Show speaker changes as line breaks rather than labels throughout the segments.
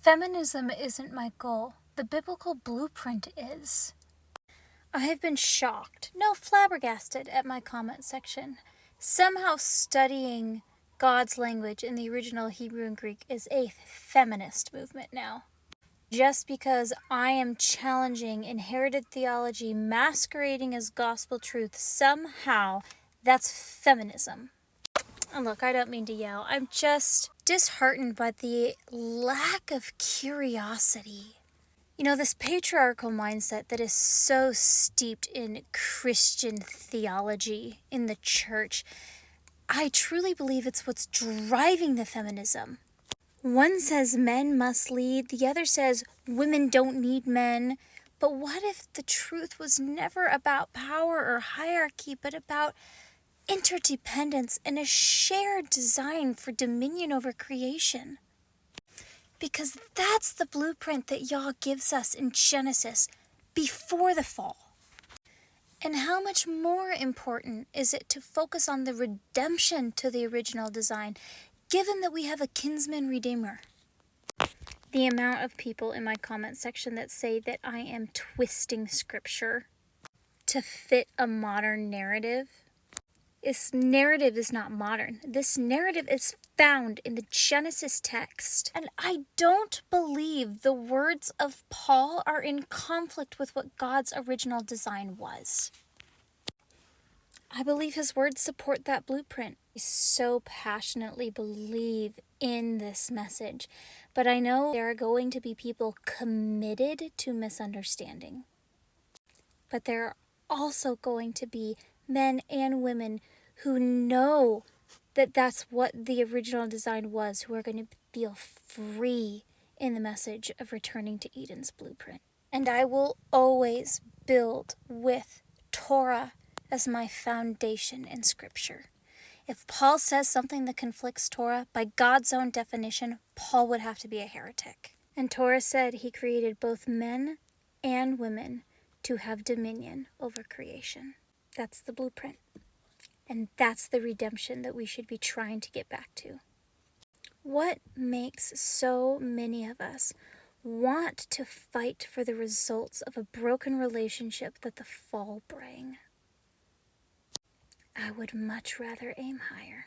Feminism isn't my goal. The biblical blueprint is. I have been shocked, no, flabbergasted at my comment section. Somehow studying God's language in the original Hebrew and Greek is a feminist movement now. Just because I am challenging inherited theology masquerading as gospel truth, somehow that's feminism. And look, I don't mean to yell. I'm just disheartened by the lack of curiosity. You know, this patriarchal mindset that is so steeped in Christian theology in the church, I truly believe it's what's driving the feminism. One says men must lead, the other says women don't need men. But what if the truth was never about power or hierarchy, but about interdependence and a shared design for dominion over creation? Because that's the blueprint that Yah gives us in Genesis before the fall. And how much more important is it to focus on the redemption to the original design, given that we have a kinsman redeemer? The amount of people in my comment section that say that I am twisting scripture to fit a modern narrative. This narrative is not modern. This narrative is found in the Genesis text. And I don't believe the words of Paul are in conflict with what God's original design was. I believe his words support that blueprint. I so passionately believe in this message, but I know there are going to be people committed to misunderstanding. But there are also going to be men and women who know that that's what the original design was, who are going to feel free in the message of returning to Eden's blueprint. And I will always build with Torah as my foundation in Scripture. If Paul says something that conflicts Torah, by God's own definition, Paul would have to be a heretic. And Torah said he created both men and women to have dominion over creation. That's the blueprint. And that's the redemption that we should be trying to get back to. What makes so many of us want to fight for the results of a broken relationship that the fall bring? I would much rather aim higher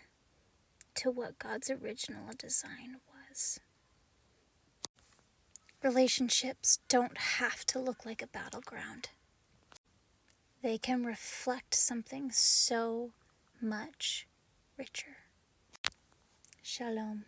to what God's original design was. Relationships don't have to look like a battleground. They can reflect something so much richer. Shalom.